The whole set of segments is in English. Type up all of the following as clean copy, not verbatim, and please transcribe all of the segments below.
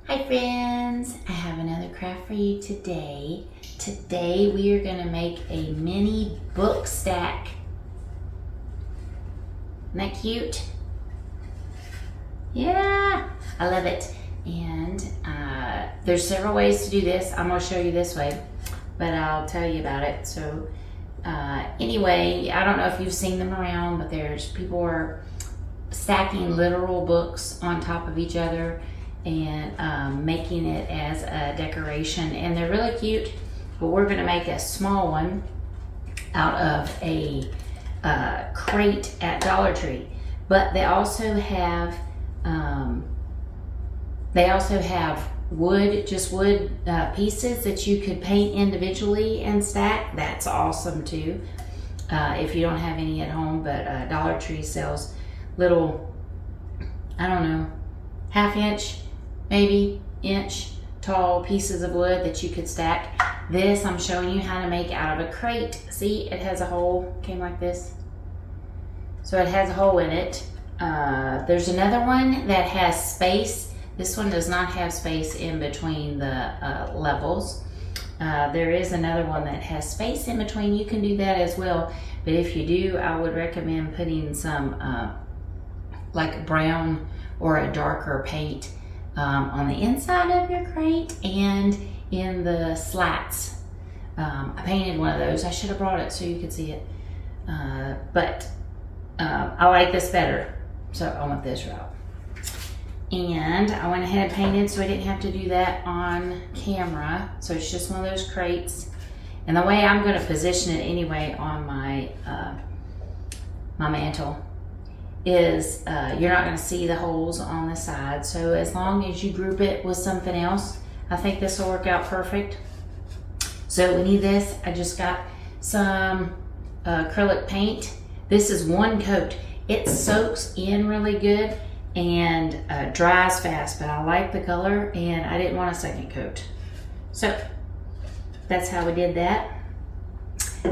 Hi friends, I have another craft for you today. Today we are going to make a mini book stack. Isn't that cute? Yeah, I love it. And there's several ways to do this. I'm going to show you this way, but I'll tell you about it. So anyway, I don't know if you've seen them around, but people are stacking literal books on top of each other and making it as a decoration, and they're really cute. But we're going to make a small one out of a crate at Dollar Tree. But they also have wood pieces that you could paint individually and stack. That's awesome too. If you don't have any at home, but Dollar Tree sells little, I don't know, half-inch, maybe inch tall pieces of wood that you could stack. This I'm showing you how to make out of a crate. See, it has a hole, came like this. So it has a hole in it. There's another one that has space. This one does not have space in between the levels. There is another one that has space in between. You can do that as well. But if you do, I would recommend putting some like brown or a darker paint on the inside of your crate and in the slats. I painted one of those. I should have brought it so you could see it. But I like this better, so I went this route. And I went ahead and painted so I didn't have to do that on camera. So it's just one of those crates. And the way I'm going to position it anyway on my my mantle is you're not going to see the holes on the side. So as long as you group it with something else, I think this will work out perfect. So we need this. I just got some acrylic paint. This is one coat. It soaks in really good and dries fast, but I like the color and I didn't want a second coat. So that's how we did that.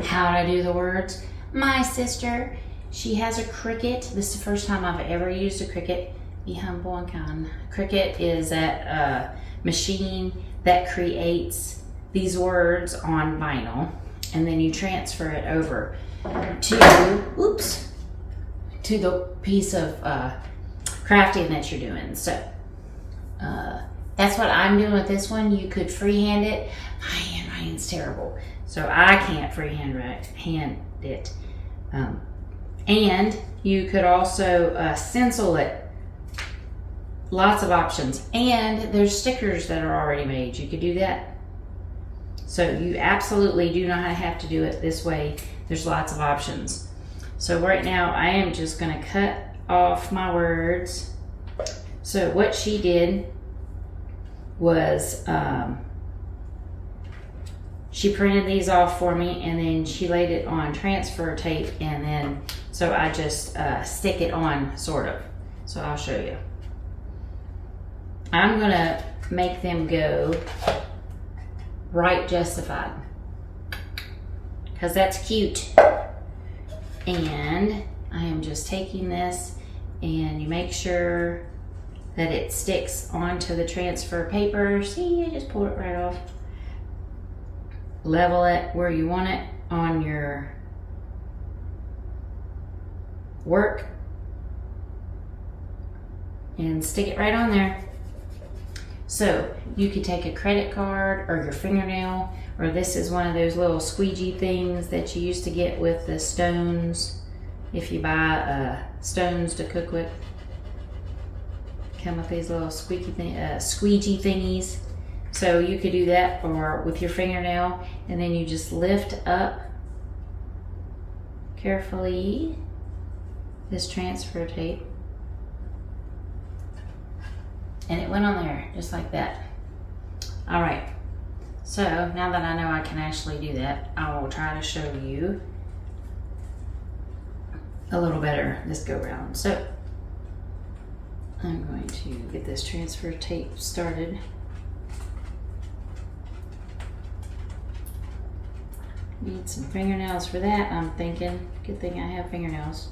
How'd I do the words? My sister, she has a Cricut. This is the first time I've ever used a Cricut. Be humble and kind. Cricut is that machine that creates these words on vinyl, and then you transfer it over to the piece of crafting that you're doing. So that's what I'm doing with this one. You could freehand it. My handwriting's terrible, so I can't freehand it. And you could also stencil it. Lots of options. And there's stickers that are already made. You could do that. So you absolutely do not have to do it this way. There's lots of options. So right now I am just going to cut off my words. So what she did was she printed these off for me, and then she laid it on transfer tape, and then so I just stick it on, sort of. So I'll show you. I'm gonna make them go right justified, because that's cute. And I am just taking this, and you make sure that it sticks onto the transfer paper. See, I just pulled it right off. Level it where you want it on your work and stick it right on there. So you could take a credit card or your fingernail, or this is one of those little squeegee things that you used to get with the stones. If you buy stones to cook with, come with these little squeegee thingies. So you could do that, or with your fingernail, and then you just lift up carefully this transfer tape, and it went on there just like that. All right, so now that I know I can actually do that, I will try to show you a little better this go round. So I'm going to get this transfer tape started. Need some fingernails for that, I'm thinking. Good thing I have fingernails.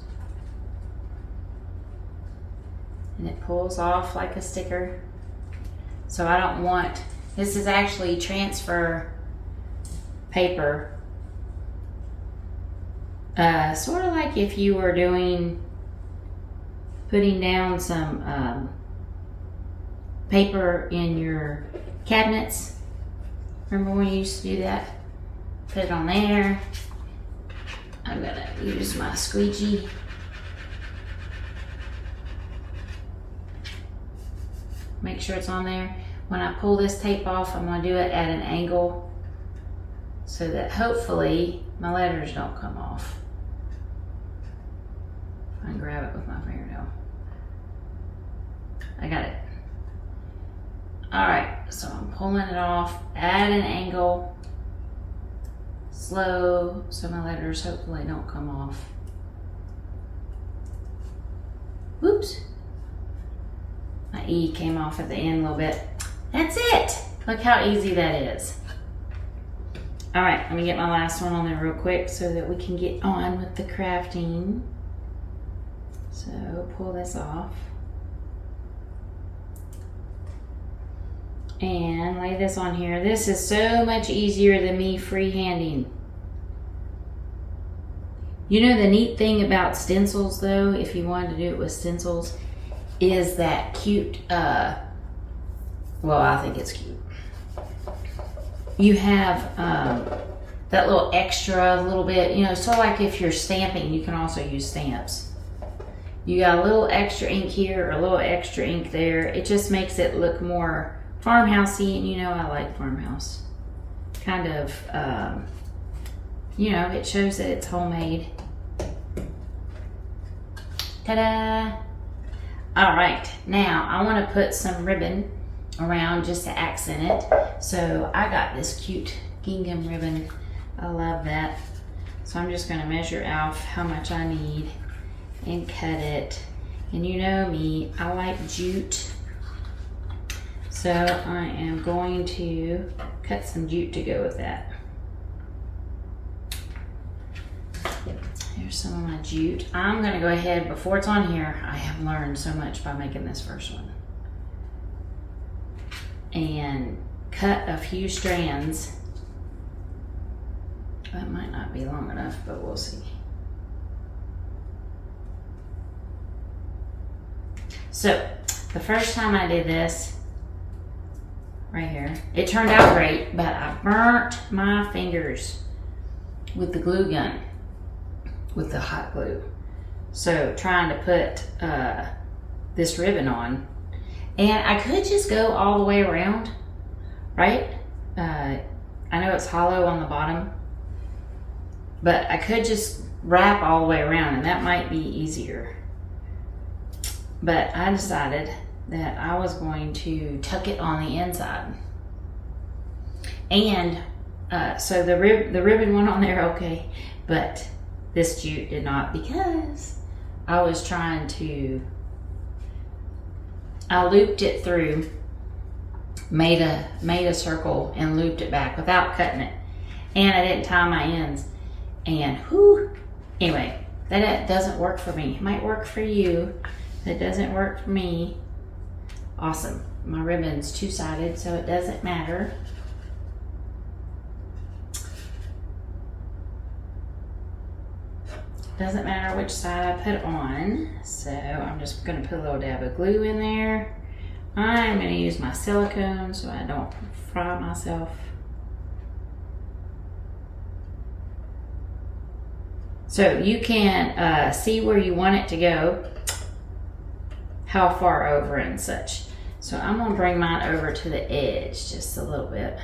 And it pulls off like a sticker. So I don't want, this is actually transfer paper. Sort of like if you were putting down some paper in your cabinets. Remember when you used to do that? Put it on there. I'm gonna use my squeegee. Make sure it's on there. When I pull this tape off, I'm gonna do it at an angle so that hopefully my letters don't come off. I can grab it with my fingernail. I got it. All right, so I'm pulling it off at an angle, slow, so my letters hopefully don't come off. Whoops. My E came off at the end a little bit. That's it. Look how easy that is. All right, let me get my last one on there real quick so that we can get on with the crafting. So pull this off. And lay this on here. This is so much easier than me freehanding. You know the neat thing about stencils though, if you wanted to do it with stencils, is that cute, well, I think it's cute. You have that little extra little bit, you know, so like if you're stamping, you can also use stamps. You got a little extra ink here or a little extra ink there. It just makes it look more farmhousey, and you know I like farmhouse. Kind of, you know, it shows that it's homemade. Ta-da! All right, now I want to put some ribbon around just to accent it. So I got this cute gingham ribbon. I love that. So I'm just going to measure out how much I need and cut it. And you know me, I like jute. So I am going to cut some jute to go with that. Here's some of my jute. I'm gonna go ahead, before it's on here, I have learned so much by making this first one. And cut a few strands. That might not be long enough, but we'll see. So, the first time I did this, right here, it turned out great, but I burnt my fingers with the glue gun, with the hot glue. So trying to put this ribbon on, and I could just go all the way around, right? I know it's hollow on the bottom, but I could just wrap all the way around, and that might be easier. But I decided that I was going to tuck it on the inside. And so the ribbon went on there okay, but this jute did not, because I was trying to, I looped it through, made a circle and looped it back without cutting it. And I didn't tie my ends. And whew, anyway, that doesn't work for me. It might work for you. That doesn't work for me. Awesome. My ribbon's two-sided, so it doesn't matter. Doesn't matter which side I put on. So I'm just gonna put a little dab of glue in there. I'm gonna use my silicone so I don't fry myself. So you can see where you want it to go, how far over and such. So I'm gonna bring mine over to the edge just a little bit.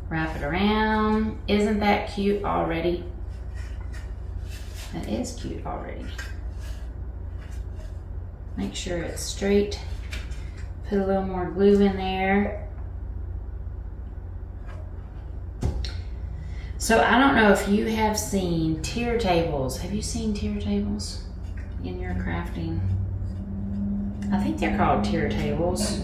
Wrap it around. Isn't that cute already? That is cute already. Make sure it's straight. Put a little more glue in there. So I don't know if you have seen tier tables. Have you seen tier tables in your crafting? I think they're called tier tables.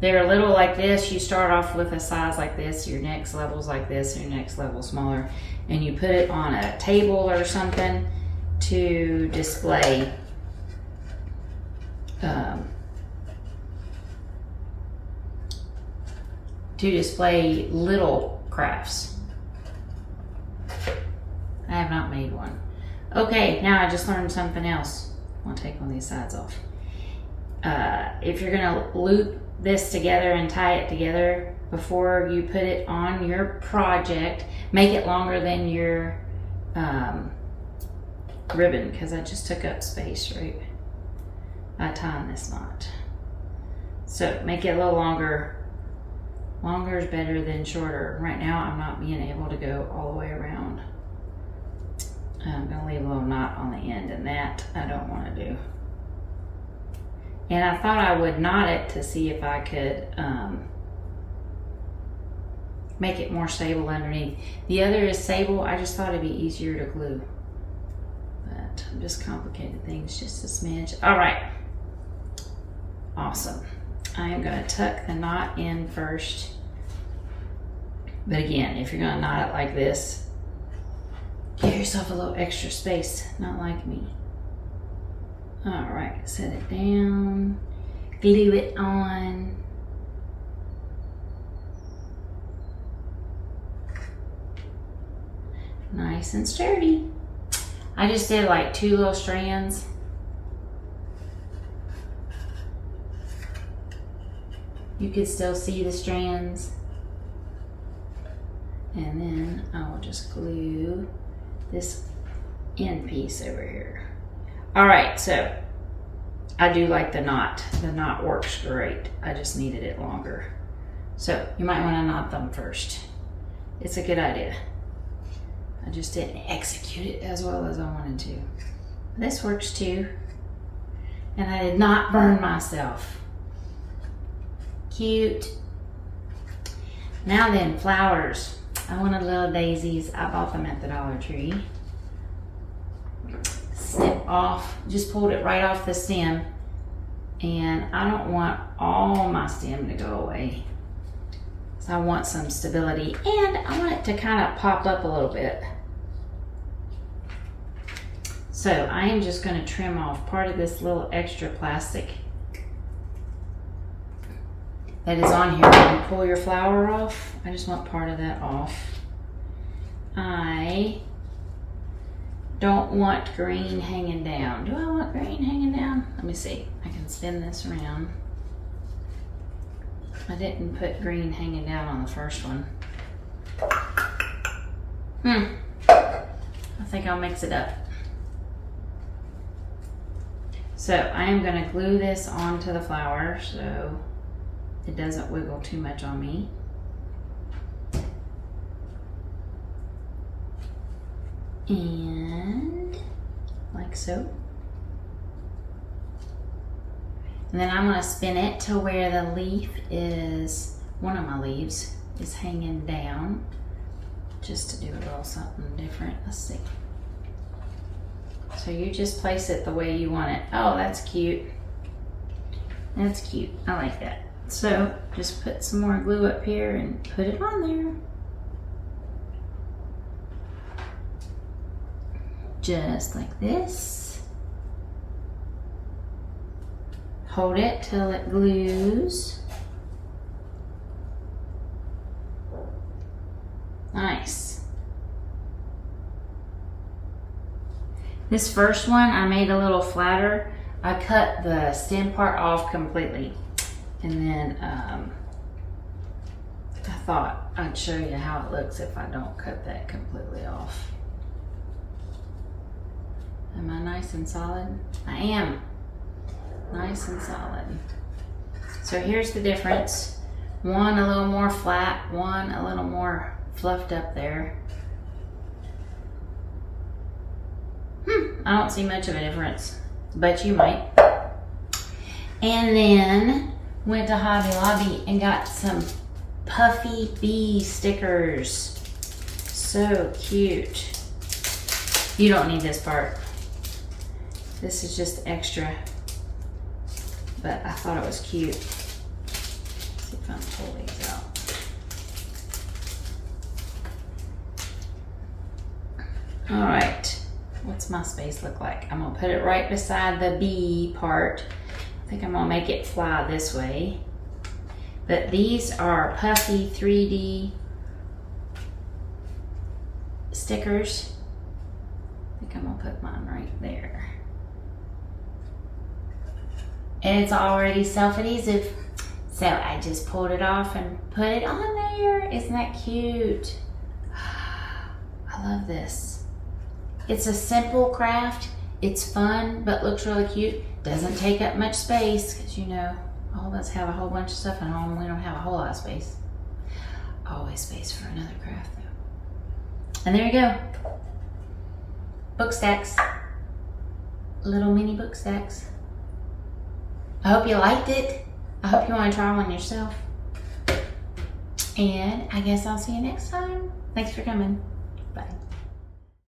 They're a little like this. You start off with a size like this, your next level's like this, your next level smaller, and you put it on a table or something to display to display little crafts. I have not made one. Okay, now I just learned something else. I'll take one of these sides off. If you're gonna loop this together and tie it together before you put it on your project, make it longer than your ribbon, because I just took up space, right? By tying this knot. So make it a little longer. Longer is better than shorter. Right now I'm not being able to go all the way around. I'm gonna leave a little knot on the end, and that I don't want to do. And I thought I would knot it to see if I could make it more stable underneath. The other is stable. I just thought it'd be easier to glue. But I'm just complicated things just a smidge. All right. Awesome. I am going to tuck the knot in first. But again, if you're going to knot it like this, give yourself a little extra space, not like me. All right, set it down, glue it on. Nice and sturdy. I just did like 2 little strands. You can still see the strands. And then I will just glue this end piece over here. All right, so I do like the knot. The knot works great. I just needed it longer. So you might want to knot them first. It's a good idea. I just didn't execute it as well as I wanted to. This works too. And I did not burn myself. Cute. Now then, flowers. I wanted little daisies. I bought them at the Dollar Tree. Snip off, just pulled it right off the stem. And I don't want all my stem to go away. So I want some stability, and I want it to kind of pop up a little bit. So I am just going to trim off part of this little extra plastic that is on here. When you pull your flower off, I just want part of that off. I don't want green hanging down. Do I want green hanging down? Let me see. I can spin this around. I didn't put green hanging down on the first one. I think I'll mix it up. So I am going to glue this onto the flower so it doesn't wiggle too much on me. And like so. And then I'm going to spin it to where the leaf is, one of my leaves is hanging down, just to do a little something different. Let's see. So you just place it the way you want it. Oh, that's cute. That's cute. I like that. So just put some more glue up here and put it on there. Just like this. Hold it till it glues. Nice. This first one I made a little flatter. I cut the stem part off completely. And then I thought I'd show you how it looks if I don't cut that completely off. Am I nice and solid? I am. Nice and solid. So here's the difference. One a little more flat, one a little more fluffed up there. I don't see much of a difference, but you might. And then went to Hobby Lobby and got some Puffy Bee stickers. So cute. You don't need this part. This is just extra, but I thought it was cute. Let's see if I can pull these out. All right, what's my space look like? I'm gonna put it right beside the bee part, I think I'm gonna make it fly this way. But these are puffy 3D stickers. I think I'm gonna put mine right there. And it's already self-adhesive. So I just pulled it off and put it on there. Isn't that cute? I love this. It's a simple craft. It's fun, but looks really cute. Doesn't take up much space, because you know, all of us have a whole bunch of stuff at home. We don't have a whole lot of space. Always space for another craft though. And there you go. Book stacks. Little mini book stacks. I hope you liked it. I hope you want to try one yourself. And I guess I'll see you next time. Thanks for coming. Bye.